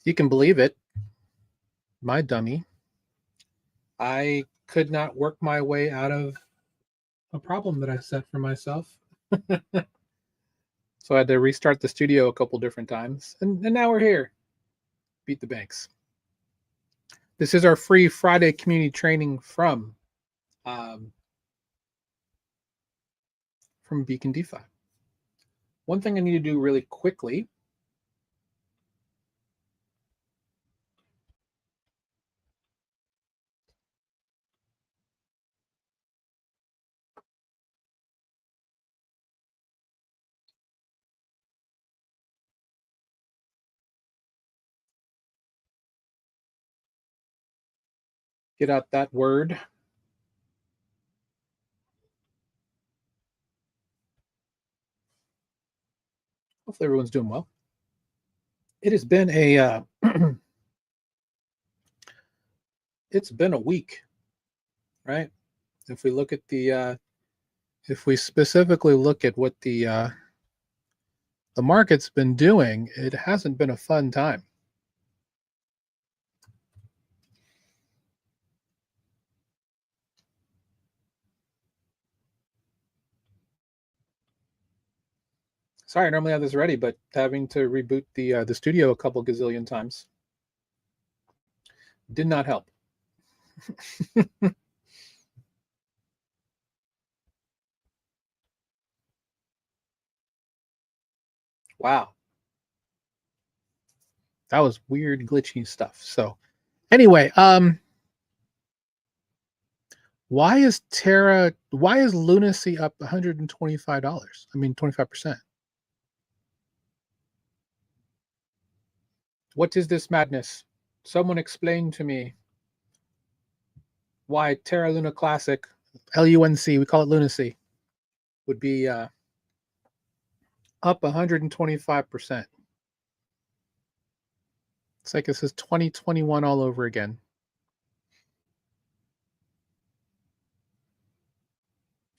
You can believe it, my dummy, I could not work my way out of a problem that I set for myself. So I had to restart the studio a couple different times. And now we're here. Beat the banks. This is our free Friday community training from Beacon DeFi. One thing I need to do really quickly. Get out that word. Hopefully everyone's doing well. It has been a it's been a week, right? If we look at the if we specifically look at what the market's been doing, it hasn't been a fun time. Sorry, I normally have this ready, but having to reboot the studio a couple gazillion times did not help. Wow. That was weird, glitchy stuff. So anyway, why is Lunacy up $125? I mean, 25%. What is this madness? Someone explain to me why Terra Luna Classic, LUNC, we call it Lunacy, would be up 125%. It's like this is 2021 all over again.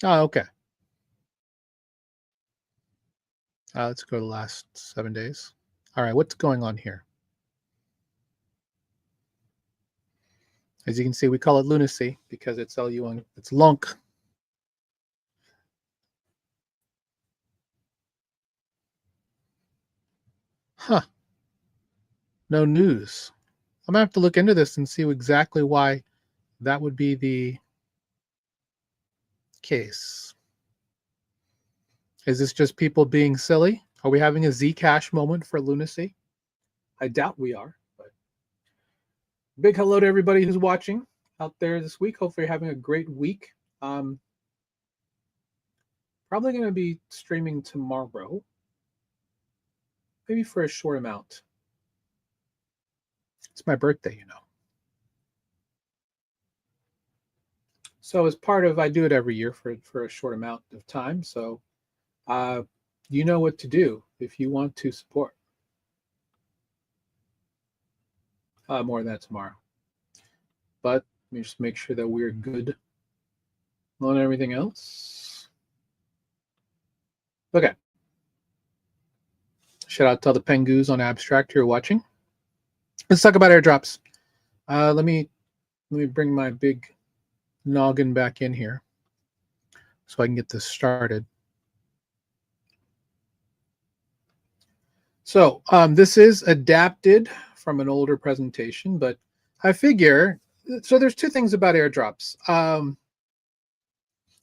Oh, okay. Let's go to the last 7 days. All right, what's going on here? As you can see, we call it Lunacy because it's LUN, it's LUNC. Huh. No news. I'm gonna have to look into this and see exactly why that would be the case. Is this just people being silly? Are we having a Zcash moment for Lunacy? I doubt we are, but big hello to everybody who's watching out there this week. Hopefully you're having a great week. Probably going to be streaming tomorrow, maybe for a short amount. It's my birthday, you know. So as part of, I do it every year for a short amount of time. So you know what to do if you want to support. More of that tomorrow. But let me just make sure that we're good on everything else. Okay. Shout out to all the pengoos on Abstract who are watching. Let's talk about airdrops. Let me bring my big noggin back in here so I can get this started. So this is adapted from an older presentation, but I figure, so there's two things about airdrops.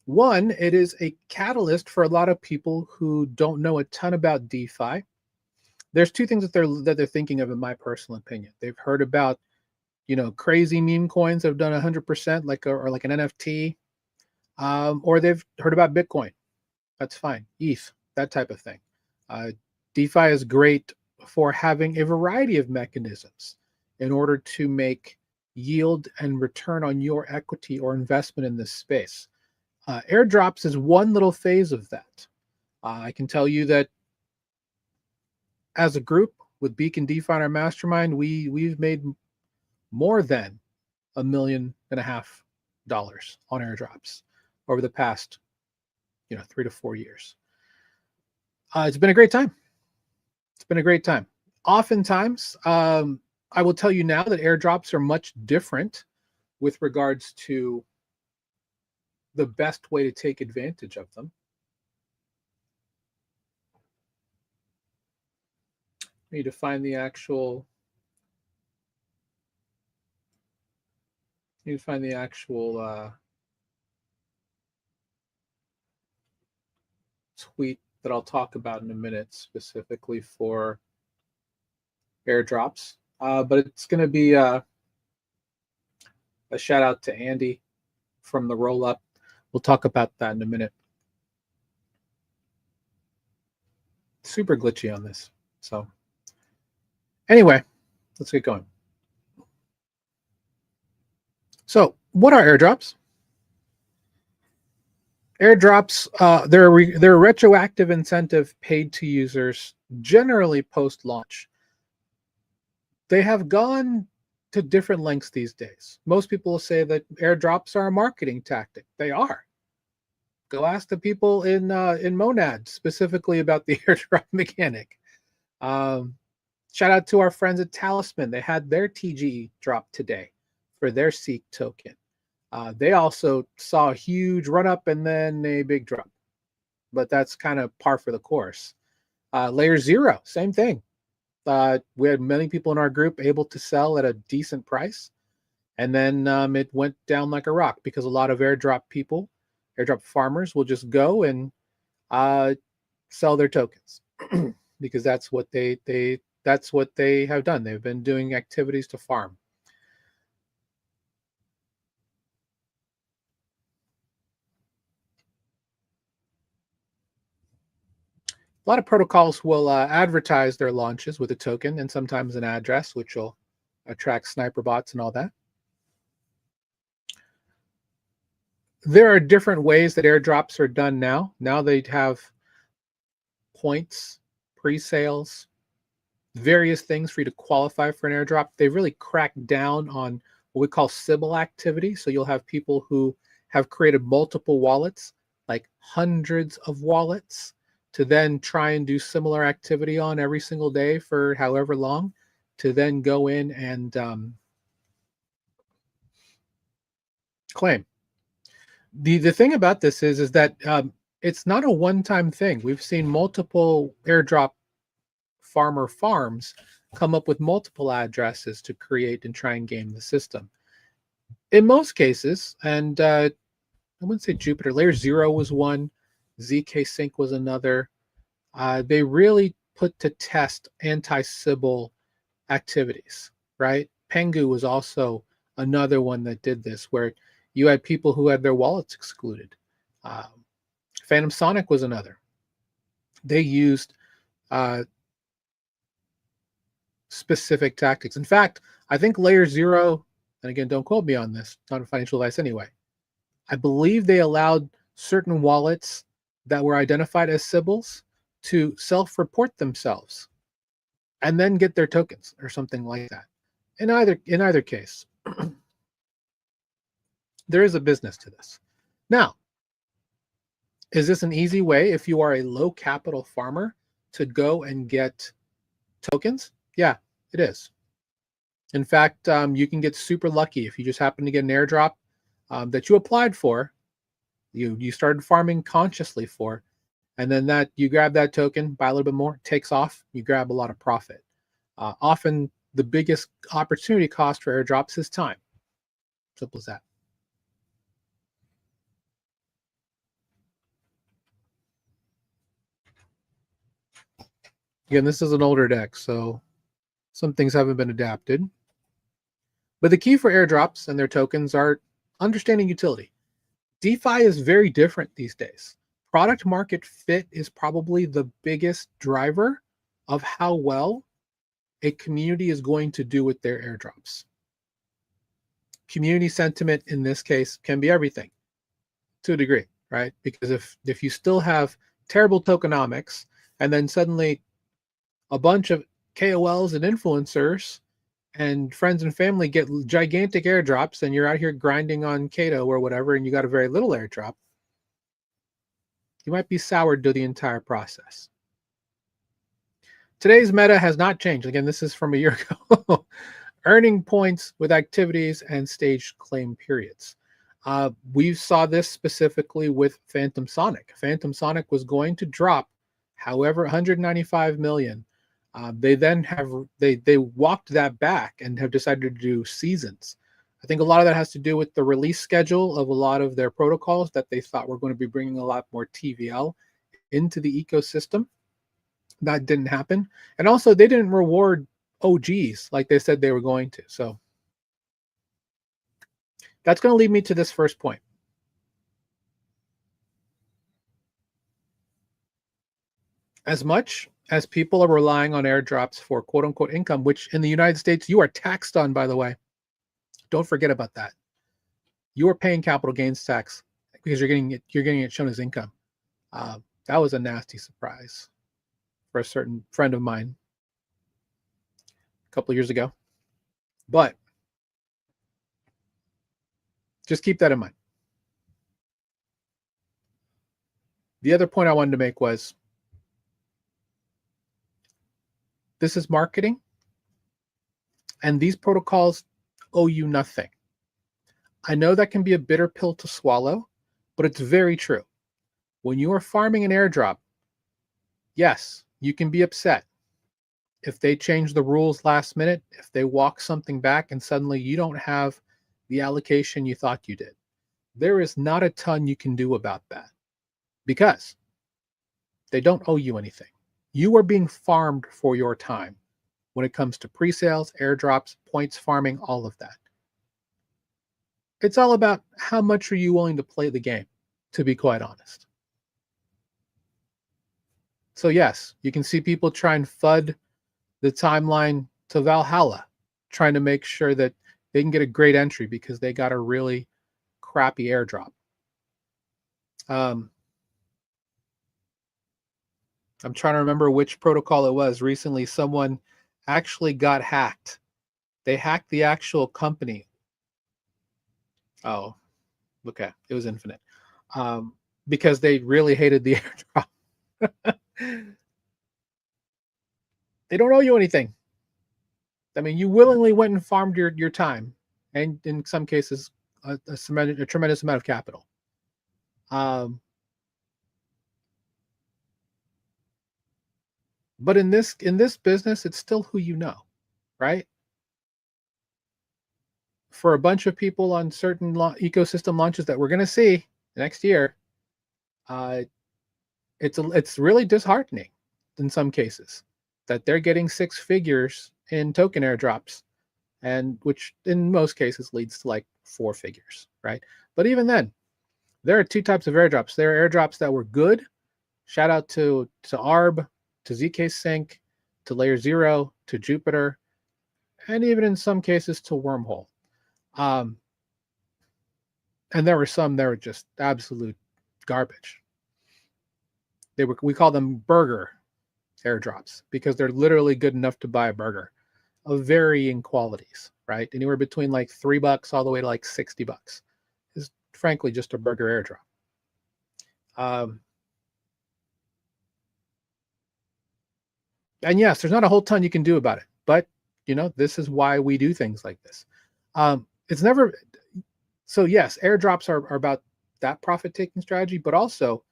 One, it is a catalyst for a lot of people who don't know a ton about DeFi. There's two things that they're thinking of, in my personal opinion. They've heard about, you know, crazy meme coins that have done 100%, or like an NFT, or they've heard about Bitcoin. That's fine. ETH, that type of thing. DeFi is great for having a variety of mechanisms in order to make yield and return on your equity or investment in this space. Airdrops is one little phase of that. I can tell you that as a group with Beacon DeFi and our mastermind, we've made more than $1.5 million on airdrops over the past 3 to 4 years. It's been a great time. It's been a great time. Oftentimes, I will tell you now that airdrops are much different with regards to the best way to take advantage of them. Need to find the actual tweet that I'll talk about in a minute specifically for airdrops. But it's going to be a shout out to Andy from the roll up. We'll talk about that in a minute. Super glitchy on this. So anyway, let's get going. So what are airdrops? Airdrops, they're a retroactive incentive paid to users generally post-launch. They have gone to different lengths these days. Most people will say that airdrops are a marketing tactic. They are. Go ask the people in Monad specifically about the airdrop mechanic. Shout out to our friends at Talisman. They had their TGE drop today for their Seek token. They also saw a huge run up and then a big drop, but that's kind of par for the course. Layer 0, same thing. We had many people in our group able to sell at a decent price, and then it went down like a rock because a lot of airdrop farmers will just go and sell their tokens because that's what they have done. They've been doing activities to farm. A lot of protocols will advertise their launches with a token and sometimes an address, which will attract sniper bots and all that. There are different ways that airdrops are done now. Now they have points, pre-sales, various things for you to qualify for an airdrop. They've really cracked down on what we call Sybil activity. So you'll have people who have created multiple wallets, like hundreds of wallets, to then try and do similar activity on every single day for however long, to then go in and claim. The thing about this is that it's not a one-time thing. We've seen multiple airdrop farms come up with multiple addresses to create and try and game the system. In most cases, and I wouldn't say Jupiter, Layer 0 was one, ZK Sync was another. They really put to test anti-Sybil activities, right? Pengu was also another one that did this, where you had people who had their wallets excluded. Phantom Sonic was another. They used specific tactics. In fact, I think Layer 0, and again, don't quote me on this, not a financial advice anyway, I believe they allowed certain wallets that were identified as Sybils to self-report themselves and then get their tokens or something like that. In either case, there is a business to this. Now, is this an easy way if you are a low capital farmer to go and get tokens? Yeah, it is. In fact, you can get super lucky if you just happen to get an airdrop that you applied for, you started farming consciously for, and then that you grab that token, buy a little bit more, it takes off, you grab a lot of profit. Often the biggest opportunity cost for airdrops is time. Simple as that. Again, this is an older deck, so some things haven't been adapted. But the key for airdrops and their tokens are understanding utility. DeFi is very different these days. Product market fit is probably the biggest driver of how well a community is going to do with their airdrops. Community sentiment in this case can be everything to a degree, right? Because if you still have terrible tokenomics and then suddenly a bunch of KOLs and influencers and friends and family get gigantic airdrops and you're out here grinding on Kato or whatever and you got a very little airdrop, you might be soured to the entire process. Today's meta has not changed. Again, this is from a year ago. earning points with activities and staged claim periods. We saw this specifically with Phantom Sonic. Phantom Sonic was going to drop, however, 195 million. They then have they walked that back and have decided to do seasons. I think a lot of that has to do with the release schedule of a lot of their protocols that they thought were going to be bringing a lot more TVL into the ecosystem. That didn't happen, and also they didn't reward OGs like they said they were going to. So that's going to lead me to this first point. As much as people are relying on airdrops for quote unquote income, which in the United States you are taxed on, by the way, don't forget about that. You are paying capital gains tax because you're getting it shown as income. That was a nasty surprise for a certain friend of mine a couple of years ago. But just keep that in mind. The other point I wanted to make was this is marketing, and these protocols owe you nothing. I know that can be a bitter pill to swallow, but it's very true. When you are farming an airdrop, yes, you can be upset if they change the rules last minute, if they walk something back and suddenly you don't have the allocation you thought you did. There is not a ton you can do about that because they don't owe you anything. You are being farmed for your time when it comes to pre-sales, airdrops, points farming, all of that. It's all about how much are you willing to play the game, to be quite honest. So yes, you can see people try and FUD the timeline to Valhalla, trying to make sure that they can get a great entry because they got a really crappy airdrop. I'm trying to remember which protocol it was. Recently, someone actually got hacked. They hacked the actual company. Oh, okay. It was Infinite. Because they really hated the airdrop. They don't owe you anything. I mean, you willingly went and farmed your time, and in some cases, a tremendous amount of capital. But in this business, it's still who you know, right? For a bunch of people on certain ecosystem launches that we're going to see next year, it's really disheartening in some cases that they're getting six figures in token airdrops, and which in most cases leads to like four figures, right? But even then, there are two types of airdrops. There are airdrops that were good. Shout out to ARB, to ZK Sync, to Layer Zero, to Jupiter, and even in some cases to Wormhole. And there were some that were just absolute garbage. We call them burger airdrops because they're literally good enough to buy a burger of varying qualities, right? Anywhere between like $3 all the way to like $60 is frankly just a burger airdrop. And yes, there's not a whole ton you can do about it, but this is why we do things like this. It's never so yes, airdrops are about that profit taking strategy, but also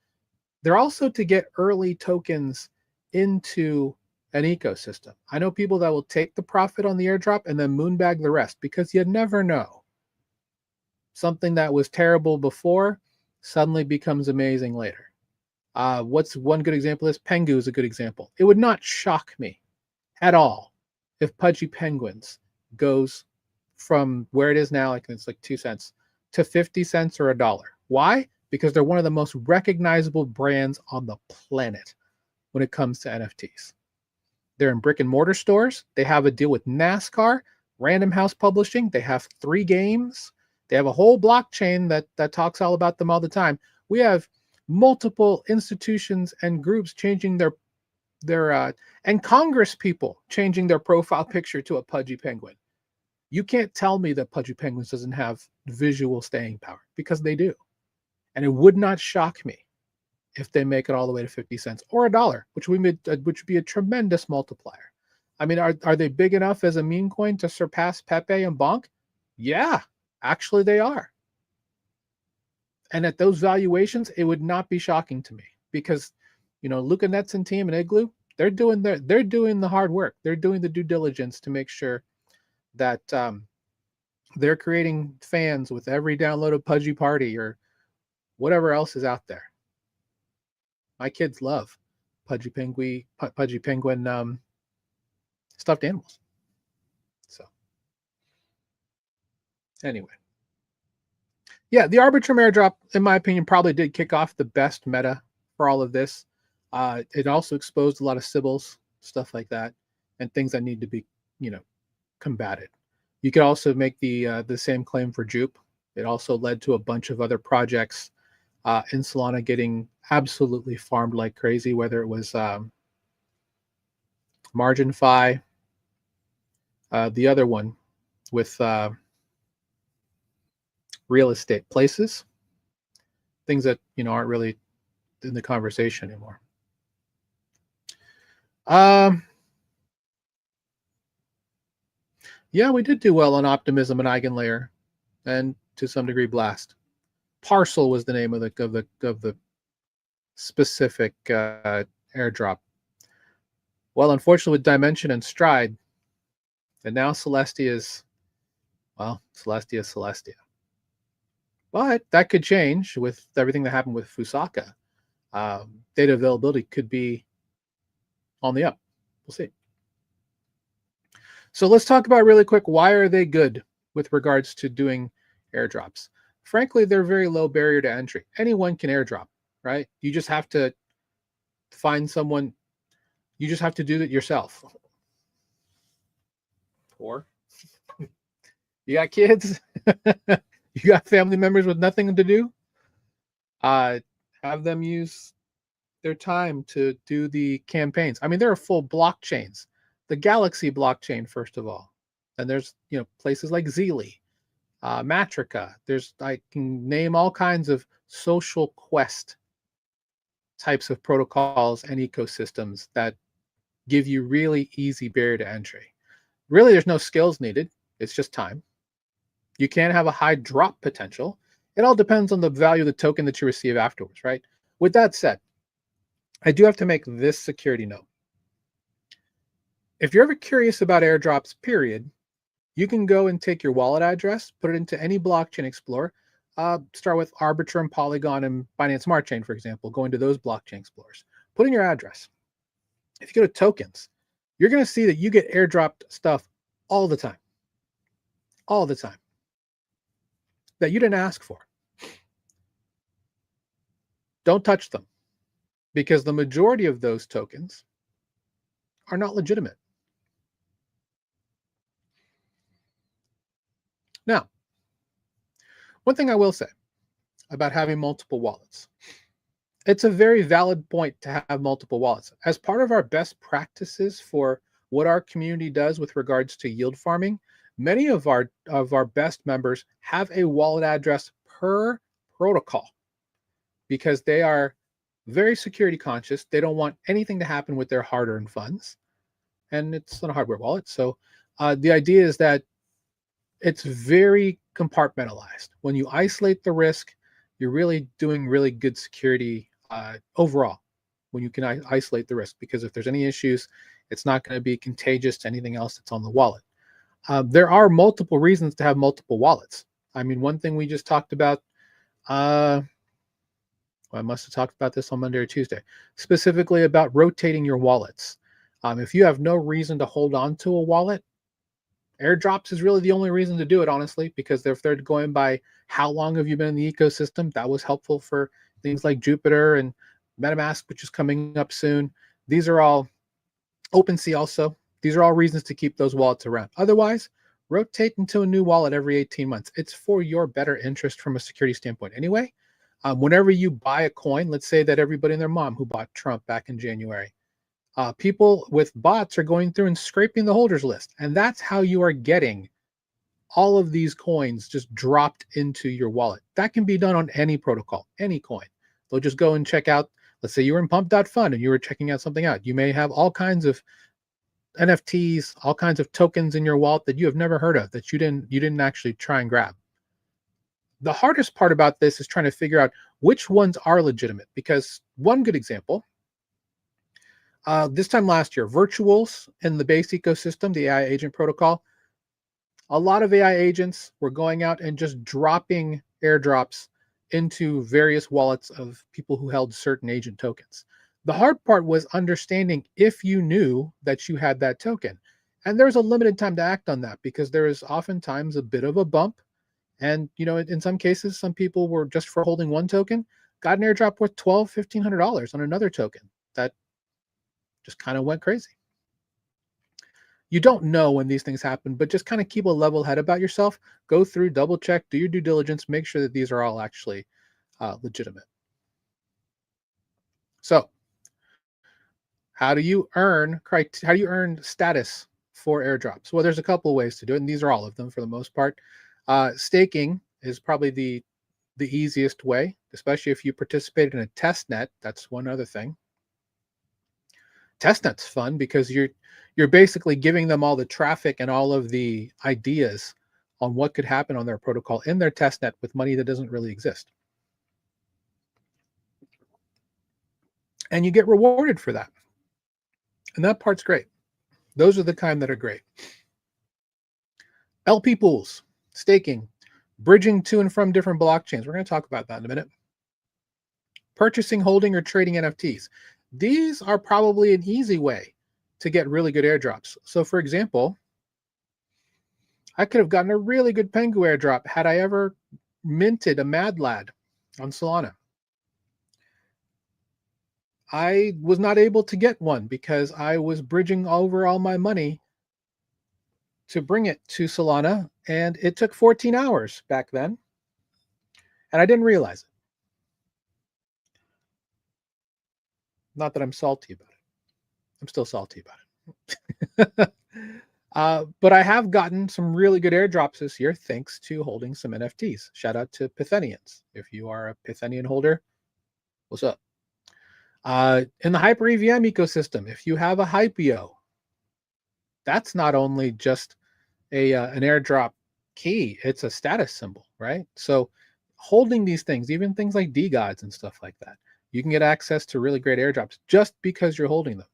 they're also to get early tokens into an ecosystem. I know people that will take the profit on the airdrop and then moonbag the rest because you never know. Something that was terrible before suddenly becomes amazing later. What's one good example is Pengu is a good example. It would not shock me at all if Pudgy Penguins goes from where it is now, like it's like 2 cents, to 50 cents or $1. Why? Because they're one of the most recognizable brands on the planet when it comes to NFTs. They're in brick and mortar stores. They have a deal with NASCAR, Random House Publishing. They have 3 games. They have a whole blockchain that talks all about them all the time. We have multiple institutions and groups changing their and Congress people changing their profile picture to a Pudgy Penguin. You can't tell me that Pudgy Penguins doesn't have visual staying power because they do. And it would not shock me if they make it all the way to 50 cents or $1, which would be a tremendous multiplier. I mean, are they big enough as a meme coin to surpass Pepe and Bonk? Yeah, actually they are. And at those valuations, it would not be shocking to me because, Luca Nets and team and Igloo, they're doing the hard work. They're doing the due diligence to make sure that they're creating fans with every download of Pudgy Party or whatever else is out there. My kids love Pudgy Penguin stuffed animals. So anyway, yeah, the Arbitrum airdrop, in my opinion, probably did kick off the best meta for all of this. It also exposed a lot of Sybils, stuff like that, and things that need to be, combated. You could also make the same claim for Jupe. It also led to a bunch of other projects in Solana getting absolutely farmed like crazy, whether it was Margin Fi, the other one with real estate places, things that aren't really in the conversation anymore. Yeah, we did do well on Optimism and Eigenlayer, and to some degree Blast. Parcel was the name of the specific airdrop. Well, unfortunately, with Dimension and Stride, and now Celestia is Celestia. But that could change with everything that happened with Fusaka. Data availability could be on the up. We'll see. So let's talk about really quick, why are they good with regards to doing airdrops? Frankly, they're very low barrier to entry. Anyone can airdrop, right? You just have to find someone. You just have to do it yourself. Or you got kids, you got family members with nothing to do. Have them use their time to do the campaigns. I mean, there are full blockchains. The Galaxy blockchain, first of all, and there's places like Zeely, Matrica. I can name all kinds of social quest types of protocols and ecosystems that give you really easy barrier to entry. Really, there's no skills needed. It's just time. You can have a high drop potential. It all depends on the value of the token that you receive afterwards, right? With that said, I do have to make this security note. If you're ever curious about airdrops, period, you can go and take your wallet address, put it into any blockchain explorer. Start with Arbitrum, Polygon, and Binance Smart Chain, for example. Go into those blockchain explorers. Put in your address. If you go to tokens, you're going to see that you get airdropped stuff all the time. All the time. That you didn't ask for. Don't touch them, because the majority of those tokens are not legitimate. Now, one thing I will say about having multiple wallets, it's a very valid point to have multiple wallets. As part of our best practices for what our community does with regards to yield farming, many of our best members have a wallet address per protocol because they are very security conscious. They don't want anything to happen with their hard-earned funds, and it's not a hardware wallet. So the idea is that it's very compartmentalized. When you isolate the risk, you're really doing really good security overall when you can isolate the risk, because if there's any issues, it's not going to be contagious to anything else that's on the wallet. There are multiple reasons to have multiple wallets. I mean, one thing we just talked about, I must have talked about this on Monday or Tuesday, specifically about rotating your wallets. If you have no reason to hold on to a wallet, airdrops is really the only reason to do it, honestly, because if they're going by how long have you been in the ecosystem, that was helpful for things like Jupiter and MetaMask, which is coming up soon. These are all OpenSea also. These are all reasons to keep those wallets around. Otherwise, rotate into a new wallet every 18 months. It's for your better interest from a security standpoint anyway. Whenever you buy a coin, let's say that everybody and their mom who bought Trump back in January, people with bots are going through and scraping the holders list. And that's how you are getting all of these coins just dropped into your wallet. That can be done on any protocol, any coin. They'll just go and check out, let's say you were in pump.fun and you were checking out something out. You may have all kinds of NFTs, all kinds of tokens in your wallet that you have never heard of, that you didn't actually try and grab. The hardest part about this is trying to figure out which ones are legitimate, because one good example, this time last year, virtuals in the base ecosystem, the AI agent protocol, a lot of AI agents were going out and just dropping airdrops into various wallets of people who held certain agent tokens. The hard part was understanding if you knew that you had that token. And there's a limited time to act on that, because there is oftentimes a bit of a bump. And in some cases, some people were, just for holding one token, got an airdrop worth $1,200, $1,500 on another token that just kind of went crazy. You don't know when these things happen, but just kind of keep a level head about yourself. Go through, double check, do your due diligence, make sure that these are all actually legitimate. So, how do you earn status for airdrops? Well, there's a couple of ways to do it, and these are all of them for the most part. Staking is probably the easiest way, especially if you participate in a test net. That's one other thing. Testnet's fun because you're basically giving them all the traffic and all of the ideas on what could happen on their protocol in their testnet with money that doesn't really exist. And you get rewarded for that. And that part's great. Those are the kind that are great. LP pools, staking, bridging to and from different blockchains. We're going to talk about that in a minute. Purchasing, holding, or trading NFTs. These are probably an easy way to get really good airdrops. So for example, I could have gotten a really good Pengu airdrop had I ever minted a Mad Lad on Solana. I was not able to get one because I was bridging over all my money to bring it to Solana, and it took 14 hours back then, and I didn't realize it. Not that I'm salty about it. I'm still salty about it. But I have gotten some really good airdrops this year thanks to holding some NFTs. Shout out to Pythenians. If you are a Pythenian holder, what's up? In the Hyper EVM ecosystem, if you have a Hypeo, that's not only just an airdrop key, it's a status symbol, right? So holding these things, even things like DGods and stuff like that, you can get access to really great airdrops just because you're holding them.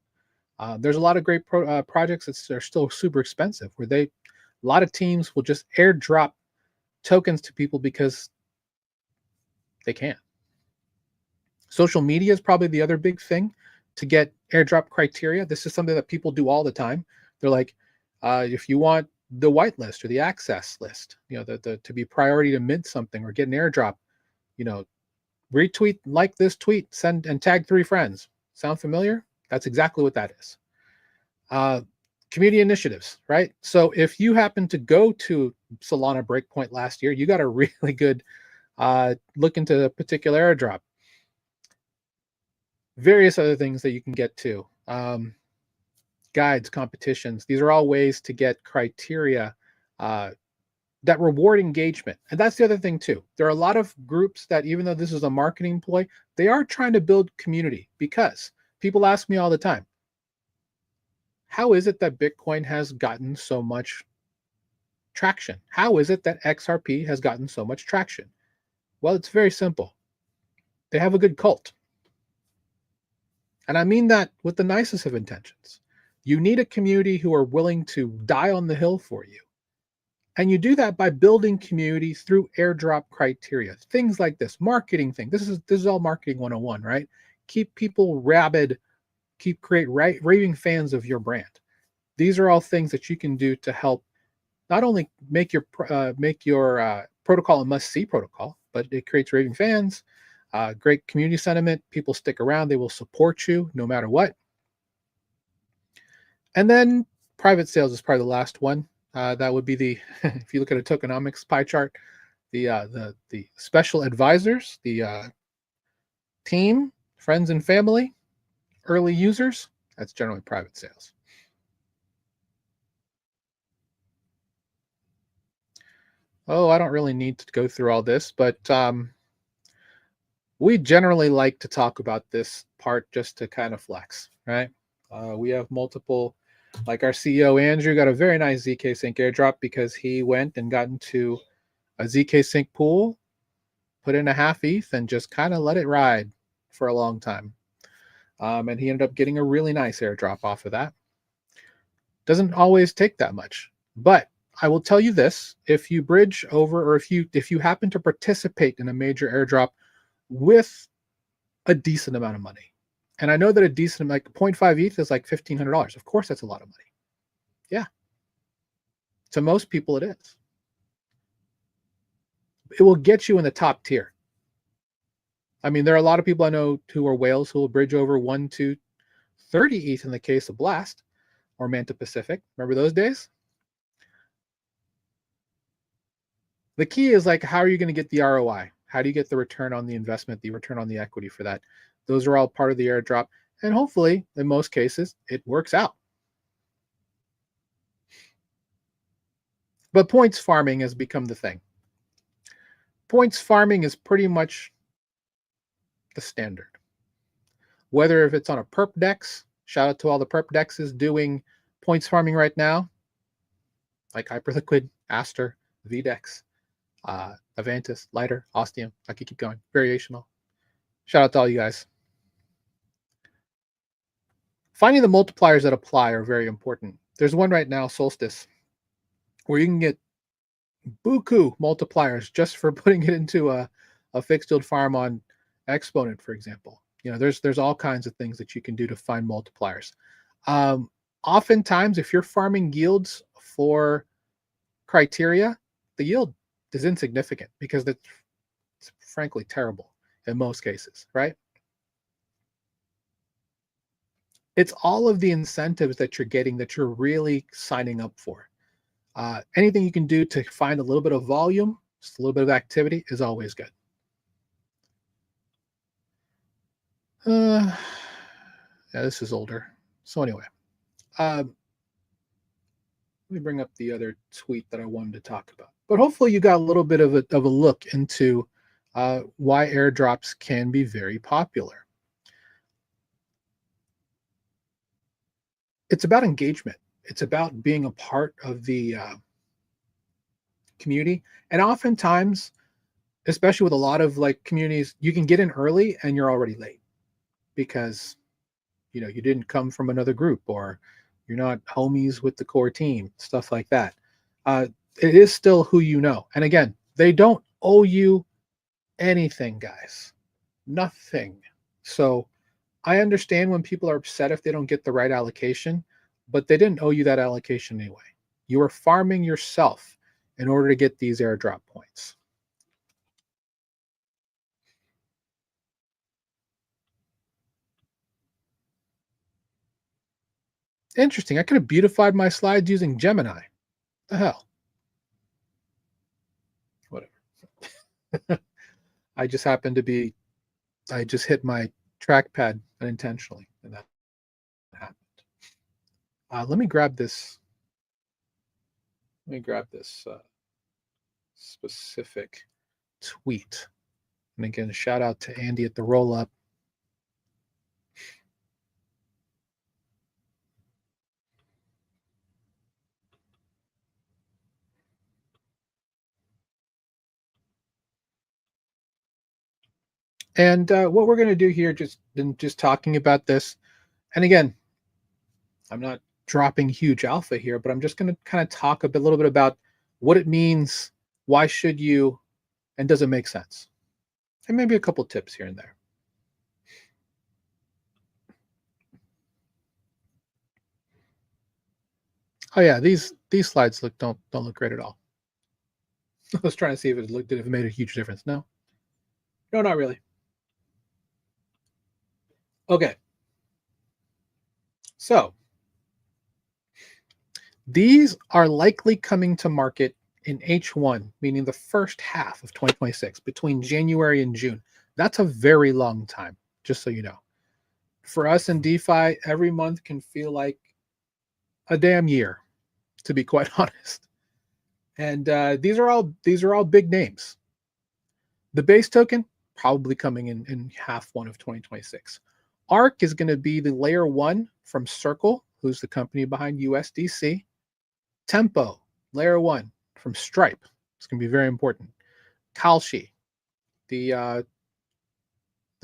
There's a lot of great projects that are still super expensive, where a lot of teams will just airdrop tokens to people because they can. Social media is probably the other big thing to get airdrop criteria. This is something that people do all the time. They're like, if you want the whitelist or the access list, to be priority to mint something or get an airdrop, retweet, like this tweet, send and tag 3 friends. Sound familiar? That's exactly what that is. Community initiatives, right? So if you happen to go to Solana Breakpoint last year, you got a really good look into a particular airdrop. Various other things that you can get to. Guides, competitions. These are all ways to get criteria that reward engagement. And that's the other thing too. There are a lot of groups that, even though this is a marketing ploy, they are trying to build community, because people ask me all the time, how is it that Bitcoin has gotten so much traction? How is it that XRP has gotten so much traction? Well, it's very simple. They have a good cult. And I mean that with the nicest of intentions. You need a community who are willing to die on the hill for you. And you do that by building community through airdrop criteria. Things like this, marketing thing. This is all marketing 101, right? Keep people rabid, create raving fans of your brand. These are all things that you can do to help not only make your protocol a must-see protocol, but it creates raving fans, great community sentiment. People stick around. They will support you no matter what. And then private sales is probably the last one. That would be the if you look at a tokenomics pie chart, the special advisors, the team, friends and family, early users. That's generally private sales. Oh, I don't really need to go through all this, but we generally like to talk about this part just to kind of flex, right? We have multiple Like our CEO Andrew got a very nice ZK Sync airdrop because he went and got into a ZK Sync pool, put in a half ETH, and just kind of let it ride for a long time. And he ended up getting a really nice airdrop off of that. Doesn't always take that much, but I will tell you this: if you bridge over, or if you happen to participate in a major airdrop with a decent amount of money, and I know that a decent, like 0.5 ETH is like $1,500. Of course, that's a lot of money. Yeah, to most people it is. It will get you in the top tier. I mean, there are a lot of people I know who are whales who will bridge over 1 to 30 ETH in the case of Blast or Manta Pacific. Remember those days? The key is like, how are you going to get the ROI? How do you get the return on the investment, the return on the equity for that? Those are all part of the airdrop. And hopefully, in most cases, it works out. But points farming has become the thing. Points farming is pretty much the standard. Whether if it's on a perp dex, shout out to all the perp dexes doing points farming right now, like Hyperliquid, Aster, VDEX, Avantis, Lighter, Ostium. I could keep going. Variational. Shout out to all you guys. Finding the multipliers that apply are very important. There's one right now, Solstice, where you can get buku multipliers just for putting it into a fixed yield farm on Exponent, for example. You know, there's all kinds of things that you can do to find multipliers. Oftentimes, if you're farming yields for criteria, the yield is insignificant because it's frankly terrible in most cases, right? It's all of the incentives that you're getting that you're really signing up for. Anything you can do to find a little bit of volume, just a little bit of activity is always good. Yeah, this is older. So anyway, let me bring up the other tweet that I wanted to talk about. But hopefully you got a little bit of a look into why airdrops can be very popular. It's about engagement. It's about being a part of the community. And oftentimes, especially with a lot of like communities, you can get in early and you're already late because you didn't come from another group, or you're not homies with the core team, stuff like that. It is still who you know. And again, they don't owe you anything, guys. Nothing. So I understand when people are upset if they don't get the right allocation, but they didn't owe you that allocation anyway. You are farming yourself in order to get these airdrop points. Interesting. I could have beautified my slides using Gemini. The hell? Whatever. I just happened to be, I just hit my trackpad unintentionally, and that happened. Let me grab this. Let me grab this specific tweet. And again, shout out to Andy at the roll up. And what we're going to do here, just talking about this, and again, I'm not dropping huge alpha here, but I'm just going to kind of talk a little bit about what it means, why should you, and does it make sense? And maybe a couple tips here and there. Oh yeah, these slides don't look great at all. I was trying to see if if it made a huge difference. No, not really. Okay, so these are likely coming to market in H1, meaning the first half of 2026, between January and June. That's a very long time, just so you know. For us in DeFi, every month can feel like a damn year, to be quite honest. And these are all big names. The base token probably coming in half one of 2026. ARC is going to be the layer one from Circle, who's the company behind USDC. Tempo, layer 1 from Stripe. It's going to be very important. Kalshi, the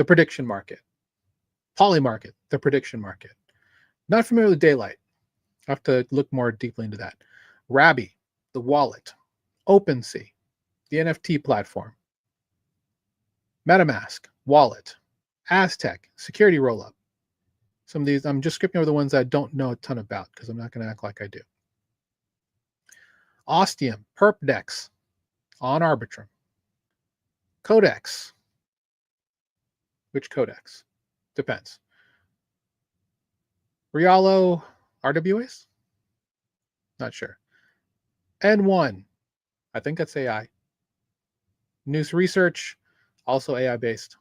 prediction market. Polymarket, the prediction market. Not familiar with Daylight. I have to look more deeply into that. Rabby, the wallet. OpenSea, the NFT platform. MetaMask, wallet. Aztec, security rollup. Some of these, I'm just skipping over the ones I don't know a ton about because I'm not going to act like I do. Ostium, PerpDex on Arbitrum. Codex. Which Codex? Depends. Rialo RWAs? Not sure. N1, I think that's AI. News Research, also AI based.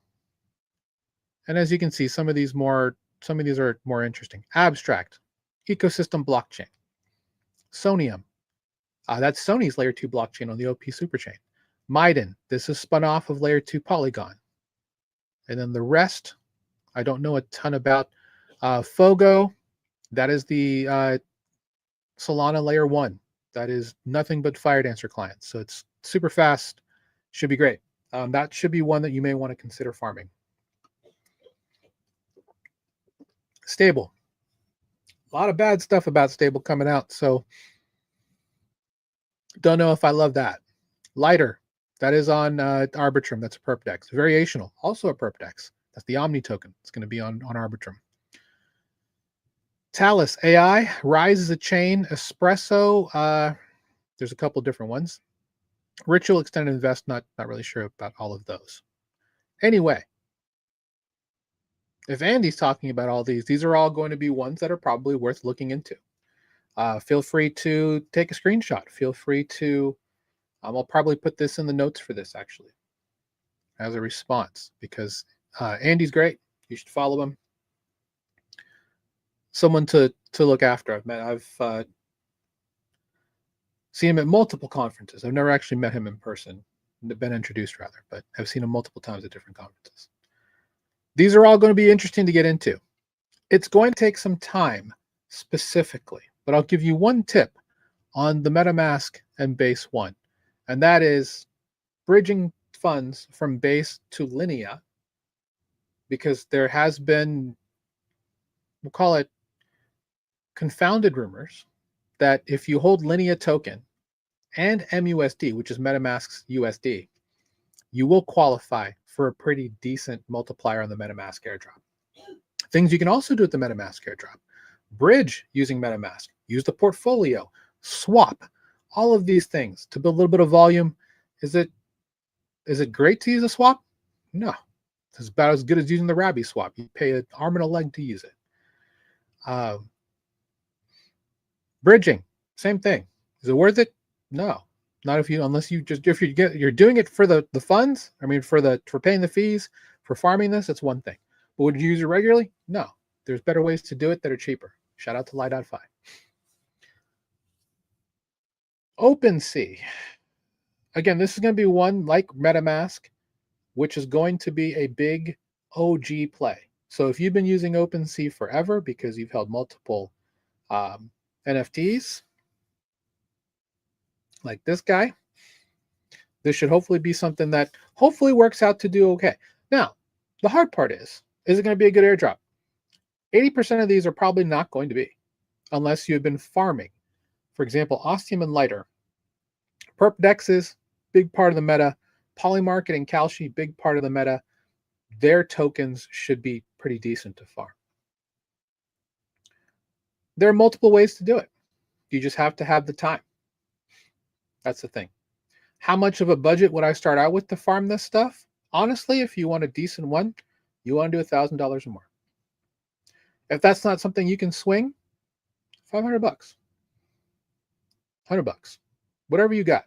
And as you can see, some of these are more interesting. Abstract, ecosystem blockchain. Sonium, that's Sony's layer 2 blockchain on the OP superchain. Maiden, this is spun off of layer 2 Polygon. And then the rest, I don't know a ton about. Fogo, that is the Solana layer 1. That is nothing but Firedancer clients. So it's super fast, should be great. That should be one that you may want to consider farming. Stable. A lot of bad stuff about Stable coming out, so don't know if I love that. Lighter, that is on Arbitrum. That's a PerpDex. Variational, also a PerpDex. That's the Omni token. It's going to be on Arbitrum. Talus AI, Rise is a chain. Espresso, there's a couple different ones. Ritual, Extended Invest, not really sure about all of those. Anyway, if Andy's talking about all these are all going to be ones that are probably worth looking into. Feel free to take a screenshot. Feel free to, I'll probably put this in the notes for this actually as a response because Andy's great. You should follow him. Someone to look after. I've seen him at multiple conferences. I've never actually met him in person, been introduced rather, but I've seen him multiple times at different conferences. These are all going to be interesting to get into. It's going to take some time specifically, but I'll give you one tip on the MetaMask and Base 1, and that is bridging funds from Base to Linea, because there has been, we'll call it confounded rumors, that if you hold Linea token and MUSD, which is MetaMask's USD, you will qualify for a pretty decent multiplier on the MetaMask airdrop. Things you can also do at the MetaMask airdrop: bridge using MetaMask, use the portfolio, swap, all of these things to build a little bit of volume. Is it great to use a swap? No. It's about as good as using the Rabby swap. You pay an arm and a leg to use it. Bridging, same thing. Is it worth it? No. Not if you're doing it for the funds. I mean, for paying the fees for farming this, it's one thing. But would you use it regularly? No. There's better ways to do it that are cheaper. Shout out to Lie.fi. OpenSea. Again, this is going to be one like MetaMask, which is going to be a big OG play. So if you've been using OpenSea forever because you've held multiple NFTs, like this guy, this should hopefully be something that hopefully works out to do okay. Now, the hard part is it going to be a good airdrop? 80% of these are probably not going to be, unless you've been farming. For example, Ostium and Lighter. PerpDexes, big part of the meta. Polymarket and Kalshi, big part of the meta. Their tokens should be pretty decent to farm. There are multiple ways to do it. You just have to have the time. That's the thing. How much of a budget would I start out with to farm this stuff? Honestly, if you want a decent one, you want to do $1,000 or more. If that's not something you can swing, $500, $100, whatever you got.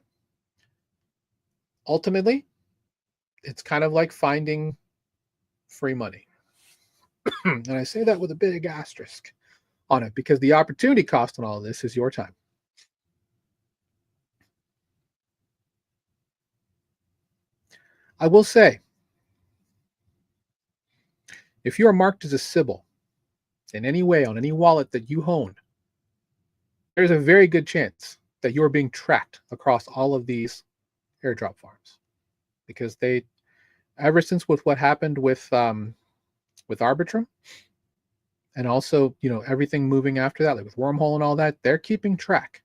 Ultimately, it's kind of like finding free money. And I say that with a big asterisk on it because the opportunity cost on all of this is your time. I will say, if you are marked as a Sybil in any way on any wallet that you own, there's a very good chance that you're being tracked across all of these airdrop farms, because they, ever since with what happened with Arbitrum, and also everything moving after that, like with Wormhole and all that, they're keeping track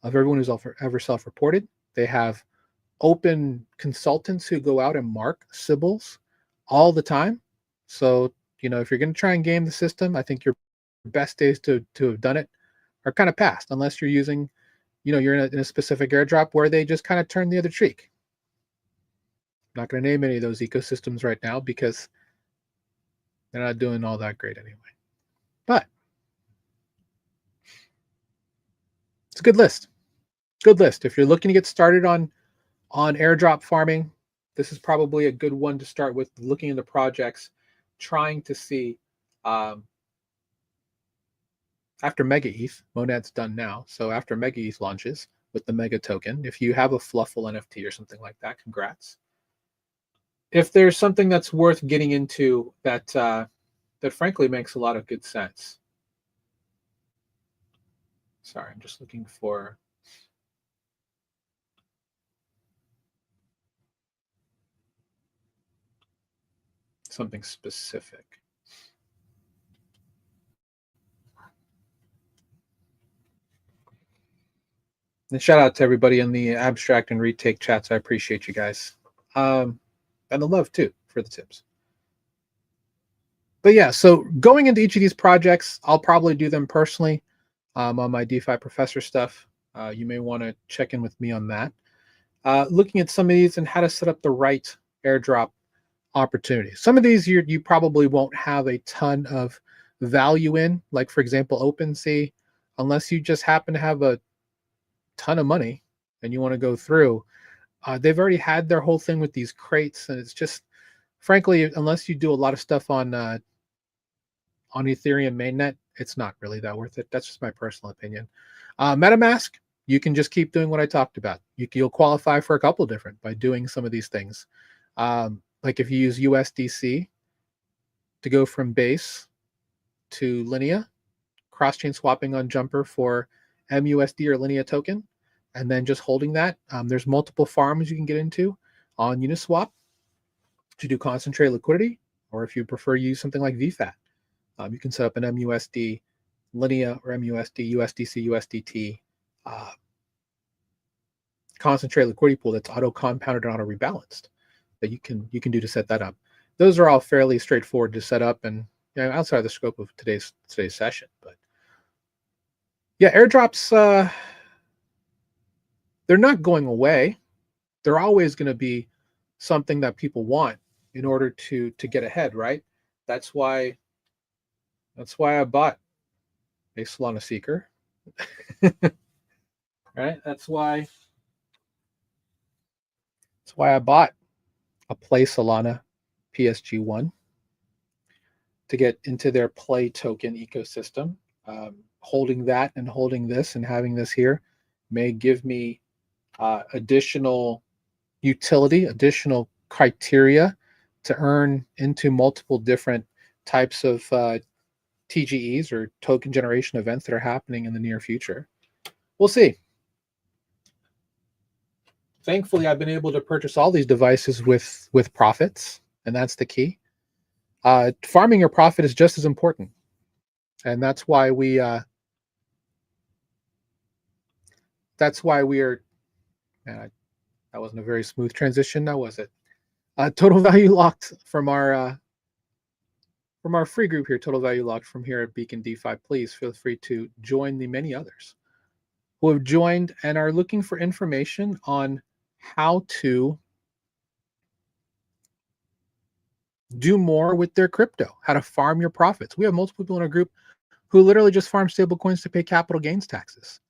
of everyone who's ever self-reported. They have open consultants who go out and mark Sybils all the time. So if you're going to try and game the system, I think your best days to have done it are kind of past, unless you're using, you're in a specific airdrop where they just kind of turn the other cheek. I'm not going to name any of those ecosystems right now because they're not doing all that great anyway. But it's a good list. Good list. If you're looking to get started on airdrop farming, this is probably a good one to start with, looking into projects, trying to see after Mega ETH, Monad's done now. So after Mega ETH launches with the Mega token, if you have a Fluffle NFT or something like that, congrats. If there's something that's worth getting into that that frankly makes a lot of good sense. Sorry, I'm just looking for something specific. And shout out to everybody in the abstract and retake chats. I appreciate you guys. And the love too for the tips. But yeah, so going into each of these projects, I'll probably do them personally on my DeFi Professor stuff. You may want to check in with me on that. Looking at some of these and how to set up the right airdrop opportunities. Some of these you probably won't have a ton of value in, like for example, OpenSea, unless you just happen to have a ton of money and you want to go through. They've already had their whole thing with these crates, and it's just, frankly, unless you do a lot of stuff on Ethereum mainnet, it's not really that worth it. That's just my personal opinion. MetaMask, you can just keep doing what I talked about. You'll qualify for a couple different by doing some of these things. Like if you use USDC to go from base to Linea, cross-chain swapping on Jumper for MUSD or Linea token, and then just holding that. There's multiple farms you can get into on Uniswap to do concentrated liquidity, or if you prefer use something like VFAT, you can set up an MUSD Linea or MUSD USDC USDT concentrated liquidity pool that's auto compounded and auto rebalanced that you can do to set that up. Those are all fairly straightforward to set up and outside of the scope of today's session. But yeah, airdrops, they're not going away. They're always going to be something that people want in order to get ahead, right? That's why I bought a Solana Seeker. Right? That's why I bought a Play Solana PSG1 to get into their Play token ecosystem. Holding that and holding this and having this here may give me additional utility, additional criteria to earn into multiple different types of TGEs or token generation events that are happening in the near future. We'll see. Thankfully, I've been able to purchase all these devices with profits, and that's the key. Farming your profit is just as important, and that's why we are. Man, that wasn't a very smooth transition, now was it? Total value locked from our free group here, Total Value Locked from here at Beacon DeFi. Please feel free to join the many others who have joined and are looking for information on how to do more with their crypto, how to farm your profits. We have multiple people in our group who literally just farm stable coins to pay capital gains taxes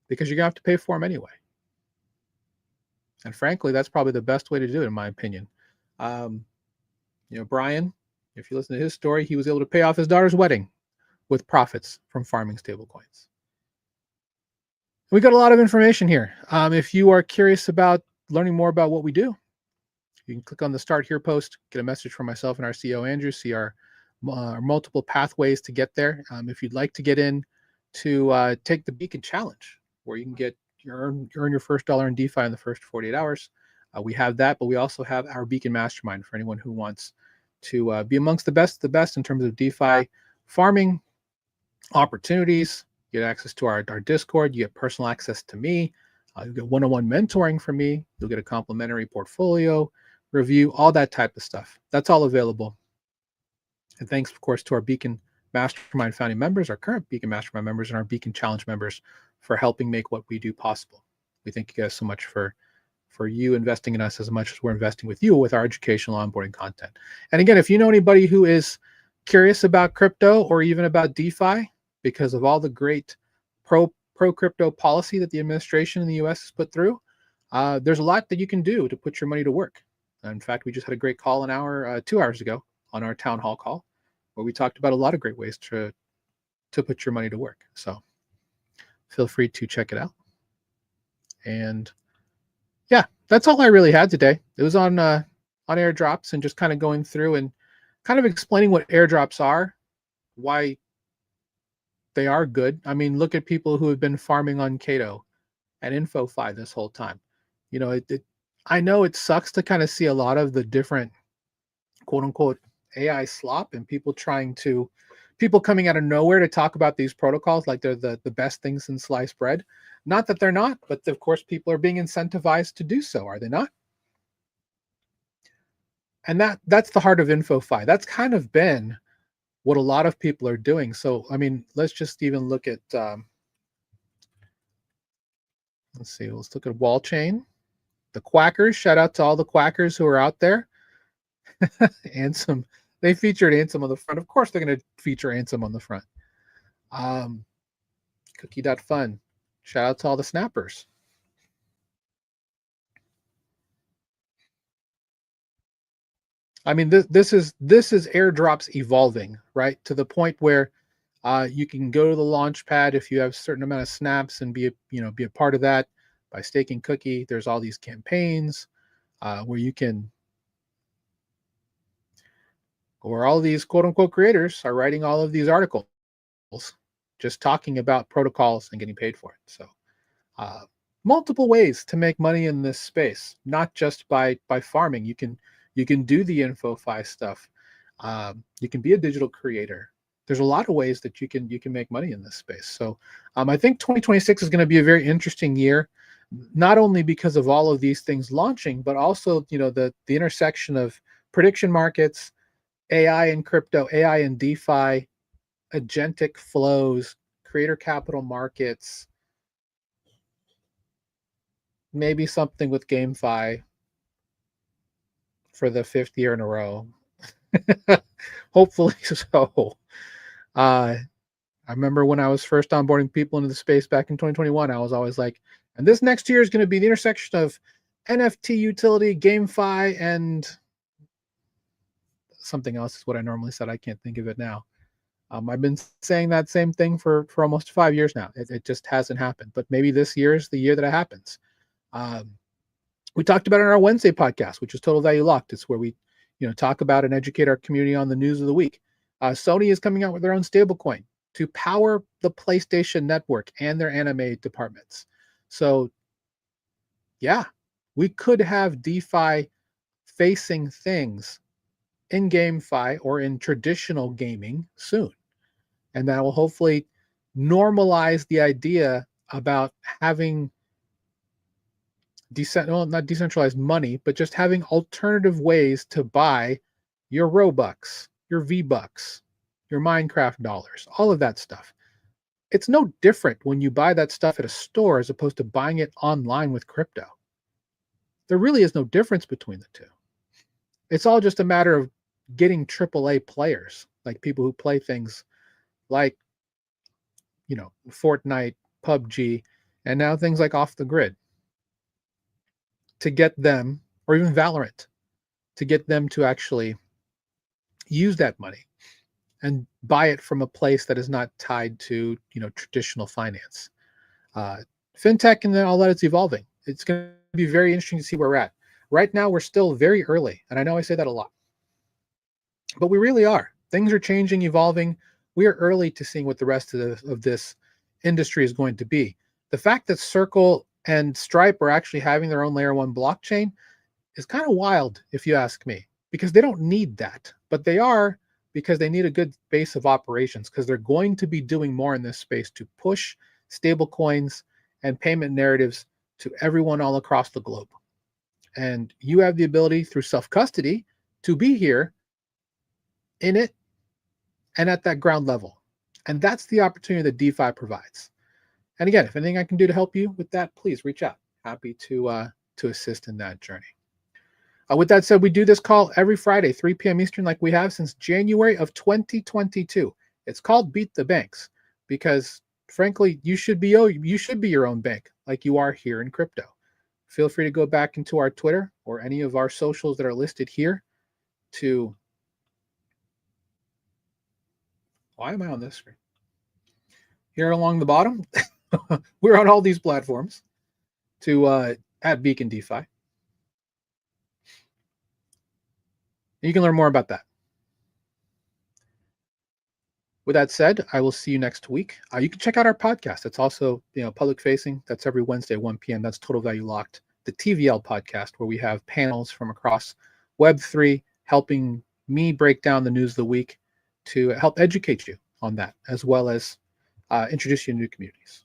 because you're going to have to pay for them anyway. And frankly, that's probably the best way to do it, in my opinion. Brian, if you listen to his story, he was able to pay off his daughter's wedding with profits from farming stable coins. We got a lot of information here. If you are curious about learning more about what we do, you can click on the Start Here post, get a message from myself and our CEO, Andrew, see our multiple pathways to get there. If you'd like to get in to take the Beacon Challenge, where you can earn your first dollar in DeFi in the first 48 hours. We have that, but we also have our Beacon Mastermind for anyone who wants to be amongst the best in terms of DeFi farming opportunities. You get access to our Discord. You get personal access to me. You get one-on-one mentoring from me. You'll get a complimentary portfolio review, all that type of stuff. That's all available. And thanks, of course, to our Beacon Mastermind founding members, our current Beacon Mastermind members, and our Beacon Challenge members for helping make what we do possible. We thank you guys so much for you investing in us as much as we're investing with you with our educational onboarding content. And again, if you know anybody who is curious about crypto or even about DeFi, because of all the great pro crypto policy that the administration in the US has put through, there's a lot that you can do to put your money to work. In fact, we just had a great call 2 hours ago on our town hall call, where we talked about a lot of great ways to put your money to work. So feel free to check it out. And yeah, that's all I really had today. It was on airdrops and just kind of going through and kind of explaining what airdrops are, why they are good. I mean, look at people who have been farming on Cato and InfoFi this whole time. You know, I know it sucks to kind of see a lot of the different quote unquote AI slop and people coming out of nowhere to talk about these protocols like they're the best things since sliced bread. Not that they're not, but of course people are being incentivized to do so, are they not? And that's the heart of InfoFi. That's kind of been what a lot of people are doing. So, I mean, let's just even look at, let's look at Wall Chain. The Quackers, shout out to all the Quackers who are out there. Ansem, they featured Ansem on the front. Of course, they're going to feature Ansem on the front. Cookie.fun, shout out to all the snappers. I mean, this is airdrops evolving, right? To the point where you can go to the launch pad if you have a certain amount of snaps and be a part of that by staking Cookie. There's all these campaigns where you can, where all these quote unquote creators are writing all of these articles, just talking about protocols and getting paid for it. So multiple ways to make money in this space, not just by farming. You can do the InfoFi stuff. You can be a digital creator. There's a lot of ways that you can make money in this space. So I think 2026 is going to be a very interesting year, not only because of all of these things launching, but also the intersection of prediction markets, AI and crypto, AI and DeFi, agentic flows, creator capital markets, maybe something with GameFi for the 5th year in a row. Hopefully so. I remember when I was first onboarding people into the space back in 2021, I was always like, and this next year is going to be the intersection of NFT utility, GameFi, and something else is what I normally said. I can't think of it now. I've been saying that same thing for almost 5 years now. It just hasn't happened. But maybe this year is the year that it happens. We talked about it in our Wednesday podcast, which is Total Value Locked. It's where we talk about and educate our community on the news of the week. Sony is coming out with their own stablecoin to power the PlayStation Network and their anime departments. So, yeah, we could have DeFi facing things in GameFi or in traditional gaming soon. And that will hopefully normalize the idea about having not decentralized money, but just having alternative ways to buy your Robux, your V-Bucks, your Minecraft dollars, all of that stuff. It's no different when you buy that stuff at a store as opposed to buying it online with crypto. There really is no difference between the two. It's all just a matter of getting AAA players, like people who play things like, Fortnite, PUBG, and now things like Off the Grid, to get them, or even Valorant, to get them to actually use that money and buy it from a place that is not tied to traditional finance. Fintech and all that, it's evolving. It's going to be very interesting to see where we're at. Right now, we're still very early, and I know I say that a lot, but we really are. Things are changing, evolving. We are early to seeing what the rest of this industry is going to be. The fact that Circle and Stripe are actually having their own layer one blockchain is kind of wild, if you ask me, because they don't need that, but they are, because they need a good base of operations, because they're going to be doing more in this space to push stable coins and payment narratives to everyone all across the globe. And you have the ability through self-custody to be here in it and at that ground level. And that's the opportunity that DeFi provides. And again, if anything I can do to help you with that, please reach out. Happy to assist in that journey. With that said, we do this call every Friday, 3 p.m. Eastern, like we have since January of 2022. It's called Beat the Banks because, frankly, you should be your own bank, like you are here in crypto. Feel free to go back into our Twitter or any of our socials that are listed here to. Why am I on this screen? Here along the bottom, we're on all these platforms to add Beacon DeFi. You can learn more about that. With that said, I will see you next week. You can check out our podcast. It's also public facing. That's every Wednesday, 1 p.m. That's Total Value Locked, the TVL podcast, where we have panels from across Web3 helping me break down the news of the week to help educate you on that, as well as introduce you to new communities.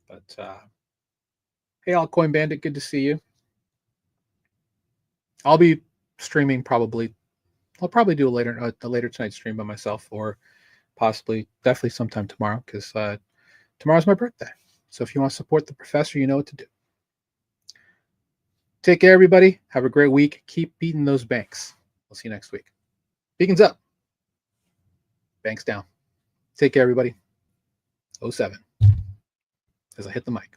But hey, Altcoin Bandit, good to see you. I'll be streaming probably. I'll probably do a later tonight stream by myself, or possibly definitely sometime tomorrow, because tomorrow's my birthday. So if you want to support the professor, you know what to do. Take care, everybody. Have a great week. Keep beating those banks. We'll see you next week. Beacons up. Banks down. Take care, everybody. 07 as I hit the mic.